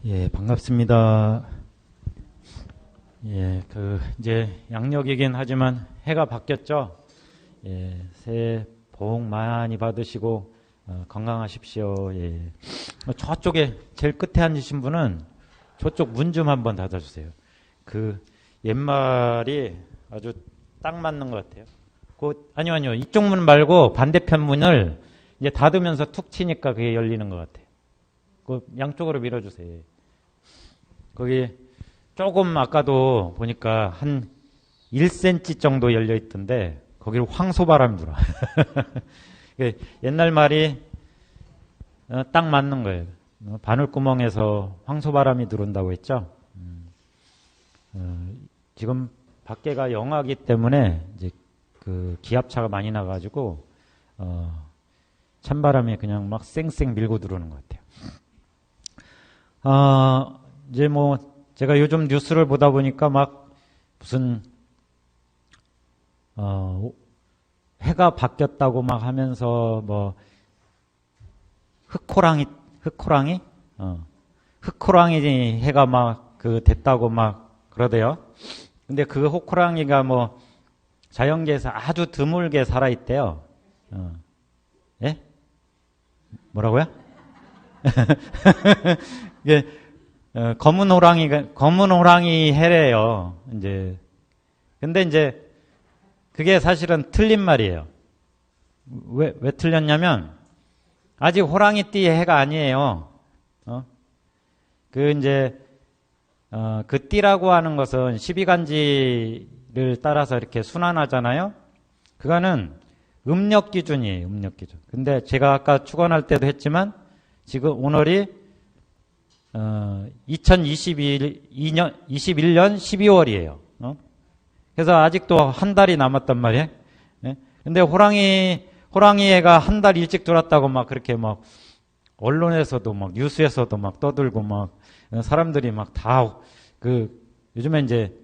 예, 반갑습니다. 예, 이제 양력이긴 하지만 해가 바뀌었죠? 예, 새해 복 많이 받으시고, 건강하십시오. 예. 저쪽에 제일 끝에 앉으신 분은 저쪽 문 좀 한번 닫아주세요. 옛말이 아주 딱 맞는 것 같아요. 아니요. 이쪽 문 말고 반대편 문을 이제 닫으면서 툭 치니까 그게 열리는 것 같아요. 양쪽으로 밀어주세요. 거기 조금 아까도 보니까 한 1cm 정도 열려 있던데 거기로 황소바람이 불어. 옛날 말이 딱 맞는 거예요. 바늘구멍에서 황소바람이 들어온다고 했죠. 지금 밖에가 영하기 때문에 이제 기압차가 많이 나가지고 찬바람이 그냥 막 쌩쌩 밀고 들어오는 것 같아요. 이제 제가 요즘 뉴스를 보다 보니까 막 무슨, 해가 바뀌었다고 막 하면서 흑호랑이 해가 막 됐다고 막 그러대요. 근데 그 호랑이가 자연계에서 아주 드물게 살아있대요. 예? 뭐라고요? 이게 검은 호랑이 해래요. 근데 이제 그게 사실은 틀린 말이에요. 왜 틀렸냐면 아직 호랑이띠 해가 아니에요. 그 띠라고 하는 것은 12간지를 따라서 이렇게 순환하잖아요. 그거는 음력 기준이에요. 음력 기준. 근데 제가 아까 축원할 때도 했지만 지금 오늘이 2021년 12월이에요. 그래서 아직도 한 달이 남았단 말이에요. 근데 호랑이애가 한 달 일찍 들어왔다고 막 그렇게 막 언론에서도 막 뉴스에서도 막 떠들고 막 사람들이 막 다 요즘에 이제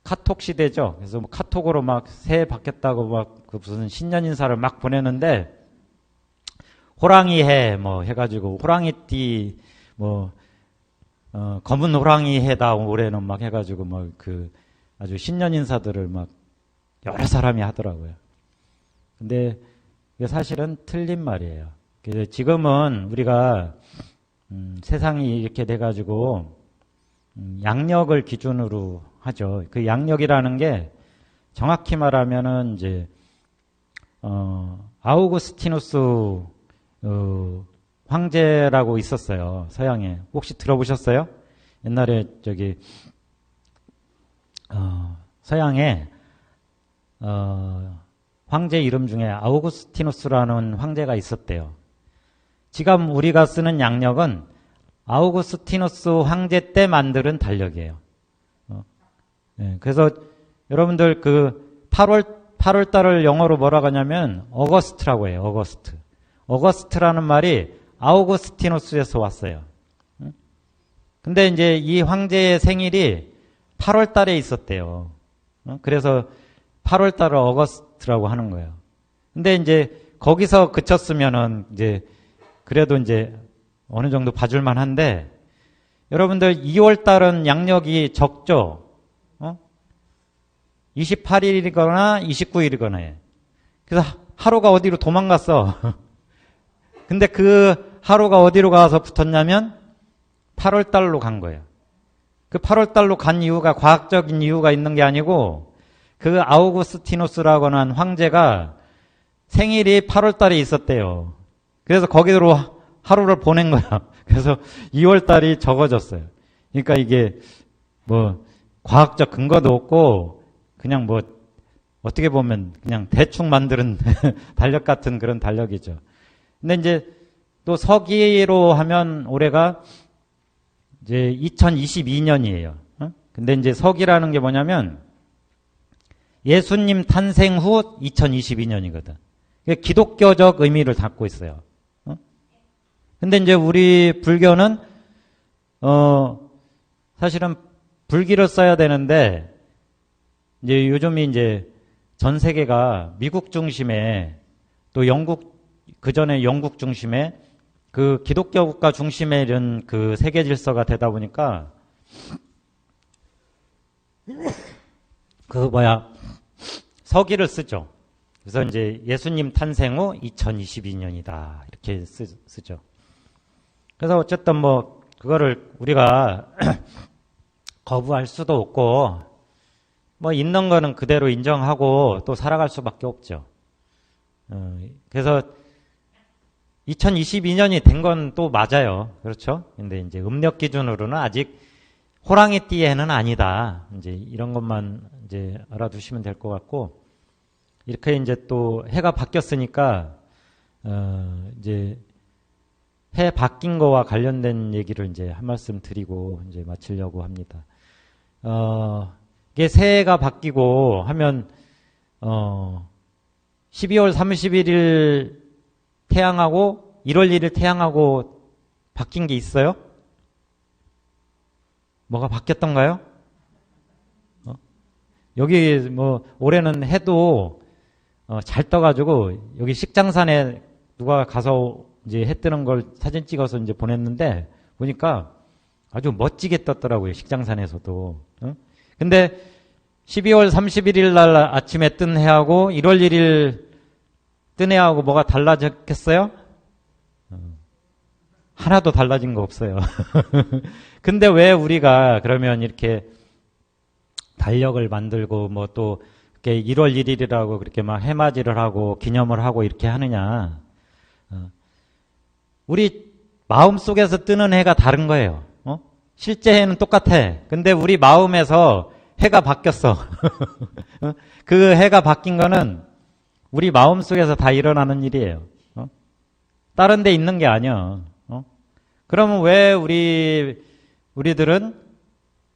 카톡 시대죠. 그래서 카톡으로 막 새해 바뀌었다고 막 무슨 신년 인사를 막 보내는데 호랑이해 해가지고 호랑이띠 검은 호랑이해다 올해는 막 해가지고 아주 신년 인사들을 막 여러 사람이 하더라고요. 근데 이게 사실은 틀린 말이에요. 그래서 지금은 우리가 세상이 이렇게 돼가지고 양력을 기준으로 하죠. 그 양력이라는 게 정확히 말하면은 이제 아우구스티누스 황제라고 있었어요. 서양에. 혹시 들어보셨어요? 옛날에 서양에 황제 이름 중에 아우구스티누스라는 황제가 있었대요. 지금 우리가 쓰는 양력은 아우구스티누스 황제 때 만드는 달력이에요. 그래서 여러분들 8월 달을 영어로 뭐라고 하냐면 어거스트라고 해요. 어거스트. 어거스트라는 말이 아우구스티누스에서 왔어요. 근데 이제 이 황제의 생일이 8월 달에 있었대요. 그래서 8월 달을 어거스트라고 하는 거예요. 근데 이제 거기서 그쳤으면은 이제 그래도 이제 어느 정도 봐줄만 한데 여러분들 2월 달은 양력이 적죠? 28일이거나 29일이거나 해. 그래서 하루가 어디로 도망갔어. 근데 그 하루가 어디로 가서 붙었냐면 8월 달로 간 거예요. 그 8월 달로 간 이유가 과학적인 이유가 있는 게 아니고 그 아우구스티누스라고 하는 황제가 생일이 8월 달에 있었대요. 그래서 거기로 하루를 보낸 거야. 그래서 2월 달이 적어졌어요. 그러니까 이게 과학적 근거도 없고 그냥 어떻게 보면 그냥 대충 만드는 달력 같은 그런 달력이죠. 근데 이제 또 서기로 하면 올해가 이제 2022년이에요. 근데 이제 서기라는 게 뭐냐면 예수님 탄생 후 2022년이거든. 기독교적 의미를 담고 있어요. 근데 이제 우리 불교는 사실은 불기를 써야 되는데 이제 요즘이 이제 전 세계가 미국 중심에 또 영국 그 전에 영국 중심에 그 기독교 국가 중심에 이런 그 세계 질서가 되다 보니까 서기를 쓰죠. 그래서 이제 예수님 탄생 후 2022년이다. 이렇게 쓰죠. 그래서 어쨌든 뭐, 그거를 우리가 거부할 수도 없고, 뭐, 있는 거는 그대로 인정하고 또 살아갈 수밖에 없죠. 그래서 2022년이 된 건 또 맞아요. 그렇죠? 근데 이제 음력 기준으로는 아직 호랑이 띠에는 아니다. 이제 이런 것만 이제 알아두시면 될 것 같고, 이렇게 이제 또 해가 바뀌었으니까, 이제 해 바뀐 거와 관련된 얘기를 이제 한 말씀 드리고 이제 마치려고 합니다. 이게 새해가 바뀌고 하면, 12월 31일 태양하고 1월 1일 태양하고 바뀐 게 있어요? 뭐가 바뀌었던가요? 여기 뭐 올해는 해도 잘 떠가지고 여기 식장산에 누가 가서 이제 해 뜨는 걸 사진 찍어서 이제 보냈는데 보니까 아주 멋지게 떴더라고요. 식장산에서도. 근데 12월 31일 날 아침에 뜬 해하고 1월 1일 뜬 해하고 뭐가 달라졌겠어요? 하나도 달라진 거 없어요. 근데 왜 우리가 그러면 이렇게 달력을 만들고 뭐 또 이렇게 1월 1일이라고 그렇게 막 해맞이를 하고 기념을 하고 이렇게 하느냐? 우리 마음속에서 뜨는 해가 다른 거예요. 실제 해는 똑같아. 근데 우리 마음에서 해가 바뀌었어. 그 해가 바뀐 거는 우리 마음속에서 다 일어나는 일이에요. 다른 데 있는 게 아니야. 그러면 왜 우리들은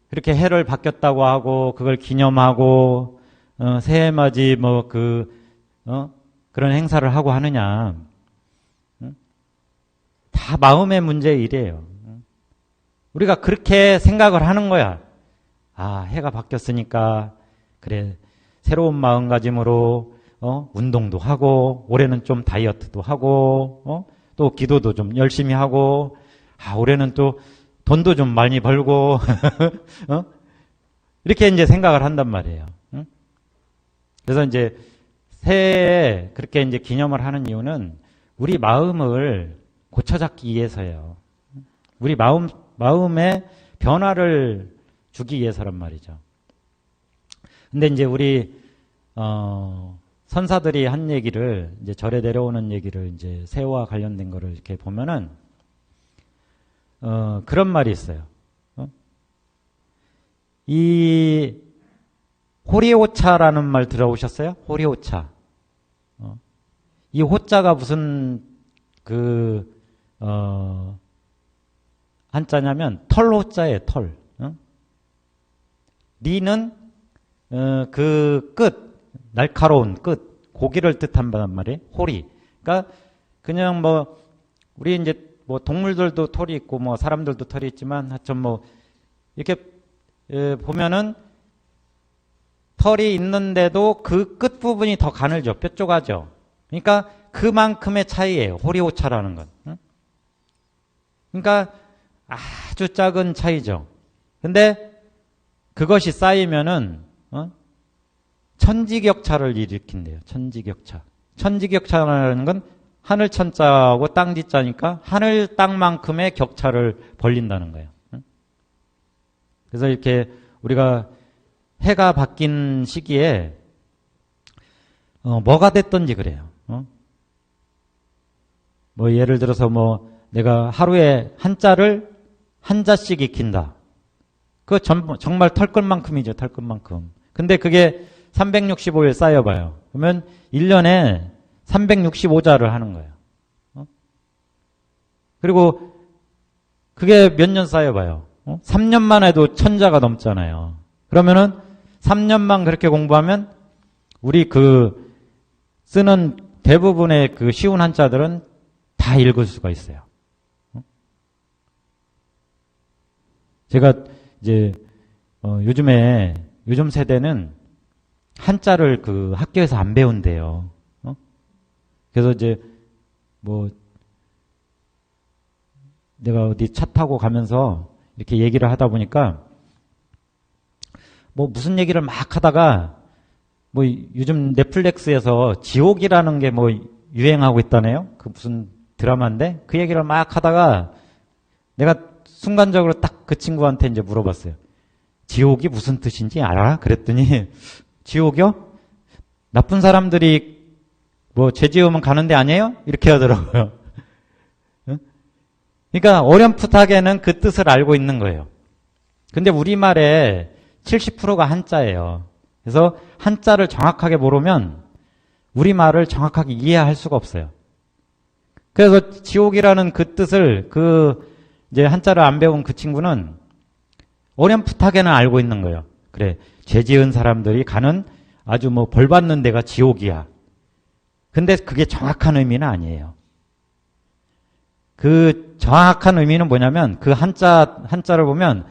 그렇게 해를 바뀌었다고 하고 그걸 기념하고 새해맞이 뭐 그런 행사를 하고 하느냐? 다 마음의 문제의 일이에요. 우리가 그렇게 생각을 하는 거야. 아, 해가 바뀌었으니까 그래 새로운 마음가짐으로 운동도 하고 올해는 좀 다이어트도 하고 또 기도도 좀 열심히 하고 올해는 또 돈도 좀 많이 벌고 이렇게 이제 생각을 한단 말이에요. 그래서 이제 새해에 그렇게 이제 기념을 하는 이유는 우리 마음을 고쳐잡기 위해서예요. 우리 마음에 변화를 주기 위해서란 말이죠. 근데 이제 우리 선사들이 한 얘기를 이제 절에 내려오는 얘기를 이제 새해와 관련된 거를 이렇게 보면은 그런 말이 있어요. 이 호리호차라는 말 들어보셨어요? 호리호차. 이 호자가 무슨 한자냐면 털호자예요. 털. 리는 그 끝, 날카로운 끝, 고기를 뜻한단 말이에요. 호리. 그러니까 그냥 뭐 우리 이제 뭐 동물들도 털이 있고 뭐 사람들도 털이 있지만 하여튼 뭐 이렇게 보면은 털이 있는데도 그 끝 부분이 더 가늘죠. 뾰족하죠. 그러니까 그만큼의 차이예요. 호리호차라는 건. 그러니까 아주 작은 차이죠. 근데 그것이 쌓이면은 천지격차를 일으킨대요. 천지격차. 천지격차라는 건 하늘 천자하고 땅 지자니까 하늘 땅만큼의 격차를 벌린다는 거예요. 그래서 이렇게 우리가 해가 바뀐 시기에 뭐가 됐든지 그래요. 뭐 예를 들어서 뭐 내가 하루에 한자를 한자씩 익힌다. 그거 정말 털끝만큼이죠. 털끝만큼. 근데 그게 365일 쌓여봐요. 그러면 1년에 365자를 하는 거예요. 그리고 그게 몇 년 쌓여봐요. 3년만 해도 1000자가 넘잖아요. 그러면은 3년만 그렇게 공부하면 우리 쓰는 대부분의 쉬운 한자들은 다 읽을 수가 있어요. 제가 이제 요즘 세대는 한자를 학교에서 안 배운대요. 그래서 이제 뭐 내가 어디 차 타고 가면서 이렇게 얘기를 하다 보니까 뭐 무슨 얘기를 막 하다가 뭐 요즘 넷플릭스에서 지옥이라는 게 뭐 유행하고 있다네요. 그 무슨 드라마인데 그 얘기를 막 하다가 내가 순간적으로 딱 그 친구한테 이제 물어봤어요. 지옥이 무슨 뜻인지 알아? 그랬더니 지옥이요? 나쁜 사람들이 뭐 죄 지으면 가는 데 아니에요? 이렇게 하더라고요. 그러니까 어렴풋하게는 그 뜻을 알고 있는 거예요. 근데 우리말에 70%가 한자예요. 그래서 한자를 정확하게 모르면 우리말을 정확하게 이해할 수가 없어요. 그래서 지옥이라는 그 뜻을 이제 한자를 안 배운 그 친구는 어렴풋하게는 알고 있는 거예요. 그래, 죄 지은 사람들이 가는 아주 뭐 벌 받는 데가 지옥이야. 근데 그게 정확한 의미는 아니에요. 그 정확한 의미는 뭐냐면 그 한자를 보면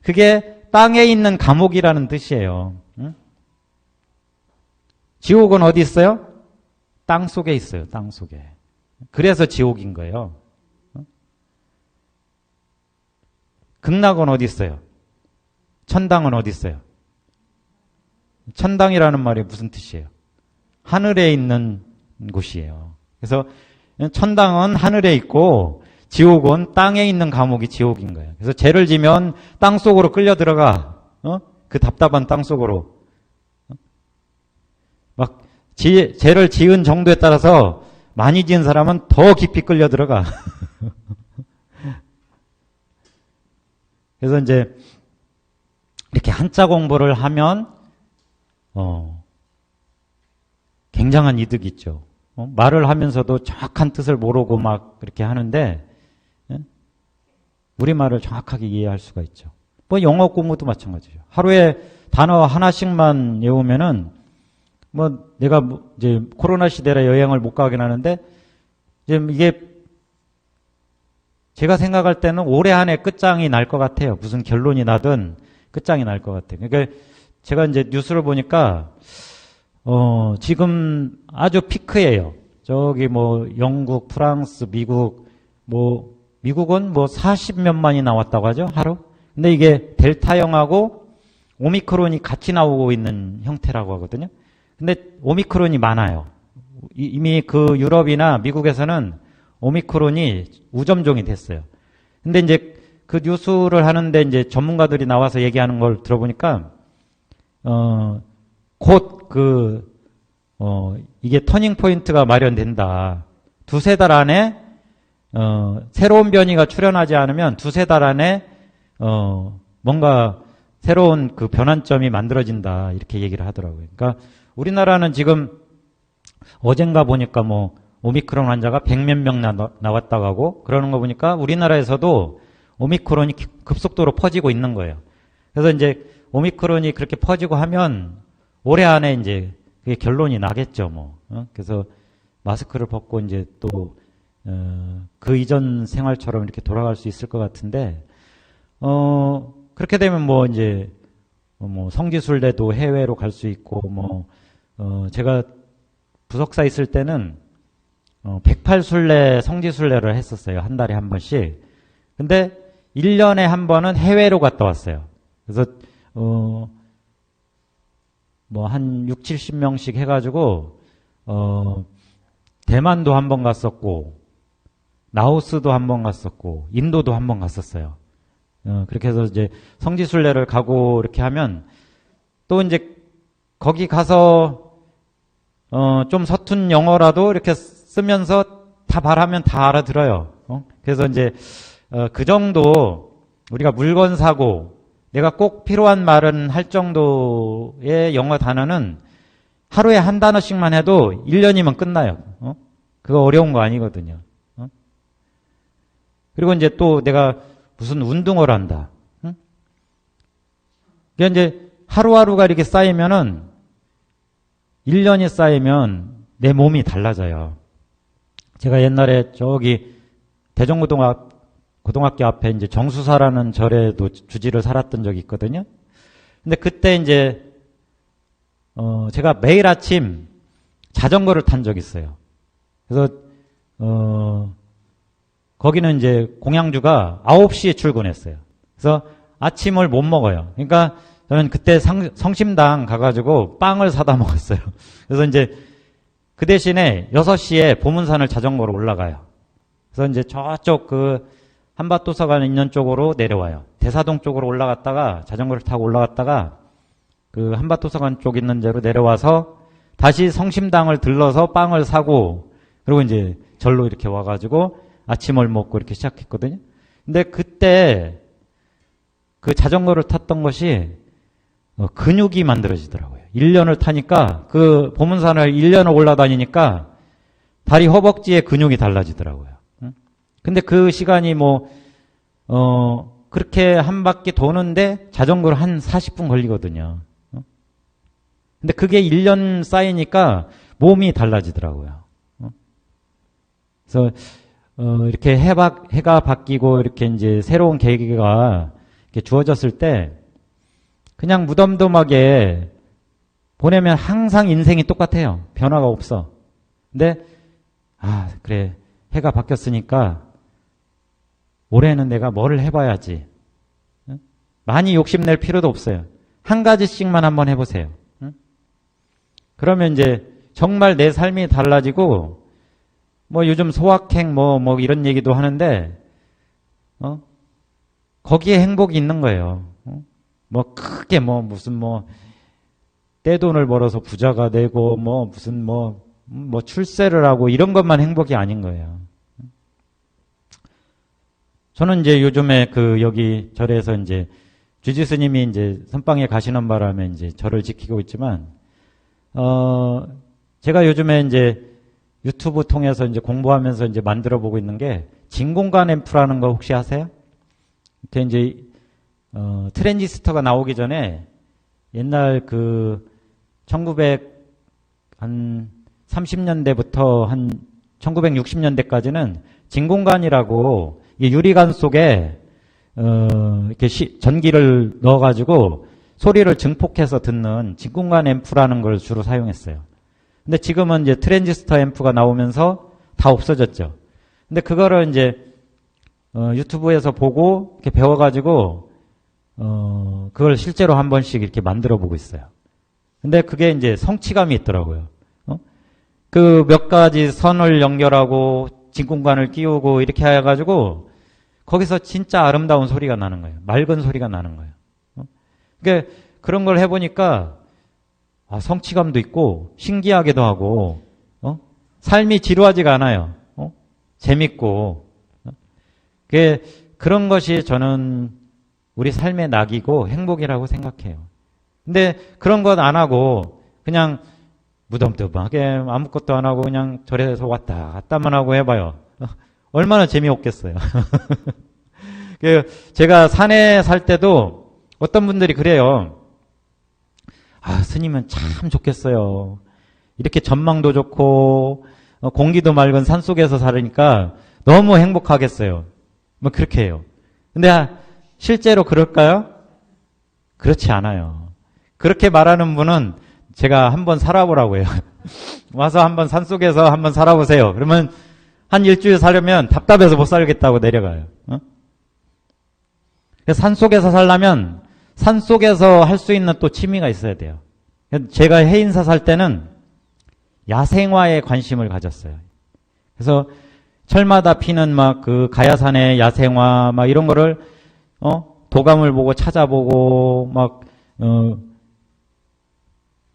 그게 땅에 있는 감옥이라는 뜻이에요. 응? 지옥은 어디 있어요? 땅 속에 있어요. 땅 속에. 그래서 지옥인 거예요. 극락은 어디 있어요? 천당은 어디 있어요? 천당이라는 말이 무슨 뜻이에요? 하늘에 있는 곳이에요. 그래서 천당은 하늘에 있고 지옥은 땅에 있는 감옥이 지옥인 거예요. 그래서 죄를 지면 땅 속으로 끌려 들어가. 그 답답한 땅 속으로. 막 죄를 지은 정도에 따라서 많이 지은 사람은 더 깊이 끌려 들어가. 그래서 이제 이렇게 한자 공부를 하면 굉장한 이득이 있죠. 말을 하면서도 정확한 뜻을 모르고 막 그렇게 하는데 우리말을 정확하게 이해할 수가 있죠. 뭐 영어 공부도 마찬가지죠. 하루에 단어 하나씩만 외우면은 뭐 내가 이제 코로나 시대라 여행을 못 가긴 하는데 이제 이게 제가 생각할 때는 올해 안에 끝장이 날 것 같아요. 무슨 결론이 나든 끝장이 날 것 같아요. 그러니까 제가 이제 뉴스를 보니까 지금 아주 피크예요. 저기 뭐 영국, 프랑스, 미국 미국은 뭐 40몇만이 나왔다고 하죠, 하루. 근데 이게 델타형하고 오미크론이 같이 나오고 있는 형태라고 하거든요. 근데 오미크론이 많아요. 이미 그 유럽이나 미국에서는 오미크론이 우점종이 됐어요. 근데 이제 그 뉴스를 하는데 이제 전문가들이 나와서 얘기하는 걸 들어보니까, 곧 이게 터닝 포인트가 마련된다. 두세 달 안에, 새로운 변이가 출현하지 않으면 두세 달 안에, 뭔가 새로운 그 변환점이 만들어진다. 이렇게 얘기를 하더라고요. 그러니까 우리나라는 지금 어젠가 보니까 뭐 오미크론 환자가 100몇 명 나왔다고 하고 그러는 거 보니까 우리나라에서도 오미크론이 급속도로 퍼지고 있는 거예요. 그래서 이제 오미크론이 그렇게 퍼지고 하면 올해 안에 이제 그게 결론이 나겠죠, 뭐. 그래서 마스크를 벗고 이제 또, 그 이전 생활처럼 이렇게 돌아갈 수 있을 것 같은데, 그렇게 되면 뭐 이제, 뭐 성지순례도 해외로 갈 수 있고, 제가 부석사 있을 때는 108순례, 성지순례를 했었어요. 한 달에 한 번씩. 근데 1년에 한 번은 해외로 갔다 왔어요. 그래서 뭐 한 6, 70명씩 해가지고 대만도 한 번 갔었고 라오스도 한 번 갔었고 인도도 한 번 갔었어요. 그렇게 해서 이제 성지순례를 가고 이렇게 하면 또 이제 거기 가서 좀 서툰 영어라도 이렇게 쓰면서 다 말하면 다 알아들어요. 그래서 이제 그 정도 우리가 물건 사고 내가 꼭 필요한 말은 할 정도의 영어 단어는 하루에 한 단어씩만 해도 1년이면 끝나요. 그거 어려운 거 아니거든요. 그리고 이제 또 내가 무슨 운동을 한다. 그러니까 이제 하루하루가 이렇게 쌓이면은 1년이 쌓이면 내 몸이 달라져요. 제가 옛날에 저기 대전고등학교 앞에 이제 정수사라는 절에도 주지를 살았던 적이 있거든요. 근데 그때 이제 제가 매일 아침 자전거를 탄 적이 있어요. 그래서 거기는 이제 공양주가 9시에 출근했어요. 그래서 아침을 못 먹어요. 그러니까 저는 그때 성심당 가가지고 빵을 사다 먹었어요. 그래서 이제 그 대신에 6시에 보문산을 자전거로 올라가요. 그래서 이제 저쪽 그 한밭도서관 있는 쪽으로 내려와요. 대사동 쪽으로 올라갔다가 자전거를 타고 올라갔다가 그 한밭도서관 쪽 있는 데로 내려와서 다시 성심당을 들러서 빵을 사고 그리고 이제 절로 이렇게 와가지고 아침을 먹고 이렇게 시작했거든요. 근데 그때 그 자전거를 탔던 것이 근육이 만들어지더라고요. 1년을 타니까 그 보문산을 1년을 올라다니니까 다리 허벅지에 근육이 달라지더라고요. 근데 그 시간이 그렇게 한 바퀴 도는데 자전거로 한 40분 걸리거든요. 근데 그게 1년 쌓이니까 몸이 달라지더라고요. 그래서 이렇게 해가 바뀌고 이렇게 이제 새로운 계기가 이렇게 주어졌을 때 그냥 무덤덤하게 보내면 항상 인생이 똑같아요. 변화가 없어. 근데 그래 해가 바뀌었으니까 올해는 내가 뭐를 해봐야지. 많이 욕심낼 필요도 없어요. 한 가지씩만 한번 해보세요. 그러면 이제 정말 내 삶이 달라지고 요즘 소확행 이런 얘기도 하는데 거기에 행복이 있는 거예요. 크게 무슨 떼돈을 벌어서 부자가 되고 무슨 출세를 하고 이런 것만 행복이 아닌 거예요. 저는 이제 요즘에 여기 절에서 이제 주지 스님이 이제 선방에 가시는 바람에 이제 절을 지키고 있지만 제가 요즘에 이제 유튜브 통해서 이제 공부하면서 이제 만들어 보고 있는 게 진공관 앰프라는 거 혹시 아세요? 이렇게 이제 트랜지스터가 나오기 전에 옛날 1930년대부터 한 1960년대까지는 진공관이라고 이 유리관 속에 이렇게 전기를 넣어가지고 소리를 증폭해서 듣는 진공관 앰프라는 걸 주로 사용했어요. 근데 지금은 이제 트랜지스터 앰프가 나오면서 다 없어졌죠. 근데 그거를 이제 유튜브에서 보고 이렇게 배워가지고 그걸 실제로 한 번씩 이렇게 만들어 보고 있어요. 근데 그게 이제 성취감이 있더라고요. 그 몇 가지 선을 연결하고 진공관을 끼우고 이렇게 해가지고 거기서 진짜 아름다운 소리가 나는 거예요. 맑은 소리가 나는 거예요. 그러니까 그런 걸 해보니까 성취감도 있고 신기하기도 하고 삶이 지루하지가 않아요. 재밌고 그런 것이 저는 우리 삶의 낙이고 행복이라고 생각해요. 근데 그런 것 안 하고 그냥 무덤덤하게 아무것도 안 하고 그냥 절에서 왔다 갔다만 하고 해봐요. 얼마나 재미없겠어요. 제가 산에 살 때도 어떤 분들이 그래요. 스님은 참 좋겠어요. 이렇게 전망도 좋고 공기도 맑은 산속에서 살으니까 너무 행복하겠어요. 그렇게 해요. 근데 실제로 그럴까요? 그렇지 않아요. 그렇게 말하는 분은 제가 한번 살아보라고 해요. 와서 한번 산속에서 한번 살아보세요. 그러면 한 일주일 살려면 답답해서 못 살겠다고 내려가요. 산속에서 살려면 산속에서 할 수 있는 또 취미가 있어야 돼요. 제가 해인사 살 때는 야생화에 관심을 가졌어요. 그래서 철마다 피는 그 가야산의 야생화 이런 거를 도감을 보고 찾아보고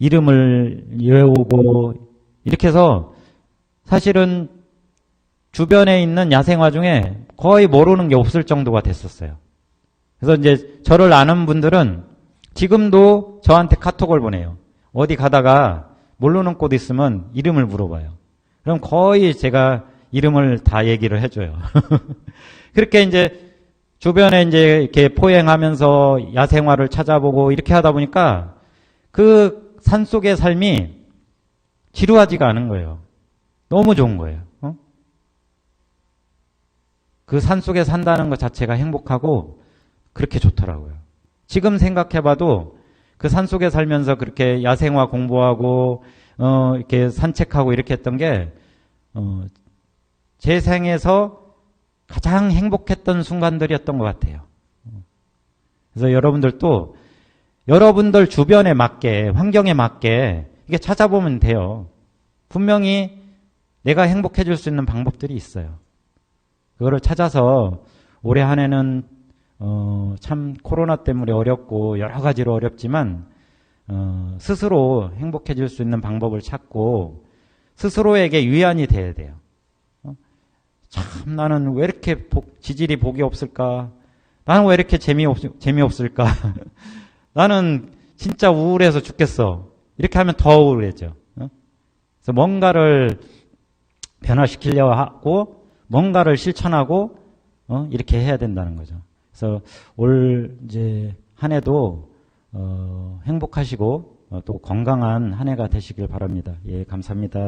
이름을 외우고 이렇게 해서 사실은 주변에 있는 야생화 중에 거의 모르는 게 없을 정도가 됐었어요. 그래서 이제 저를 아는 분들은 지금도 저한테 카톡을 보내요. 어디 가다가 모르는 곳 있으면 이름을 물어봐요. 그럼 거의 제가 이름을 다 얘기를 해줘요. 그렇게 이제 주변에 이제 이렇게 포행하면서 야생화를 찾아보고 이렇게 하다 보니까 그 산속의 삶이 지루하지가 않은 거예요. 너무 좋은 거예요. 그 산속에 산다는 것 자체가 행복하고 그렇게 좋더라고요. 지금 생각해봐도 그 산속에 살면서 그렇게 야생화 공부하고 이렇게 산책하고 이렇게 했던 게 제 생에서 가장 행복했던 순간들이었던 것 같아요. 그래서 여러분들도 여러분들 주변에 맞게, 환경에 맞게 이게 찾아보면 돼요. 분명히 내가 행복해질 수 있는 방법들이 있어요. 그거를 찾아서 올해 한 해는 참 코로나 때문에 어렵고 여러 가지로 어렵지만 스스로 행복해질 수 있는 방법을 찾고 스스로에게 위안이 돼야 돼요. 참 나는 왜 이렇게 지질이 복이 없을까? 나는 왜 이렇게 재미없을까? 나는 진짜 우울해서 죽겠어. 이렇게 하면 더 우울해져. 그래서 뭔가를 변화시키려고 하고 뭔가를 실천하고 이렇게 해야 된다는 거죠. 그래서 올 이제 한 해도 행복하시고 또 건강한 한 해가 되시길 바랍니다. 예, 감사합니다.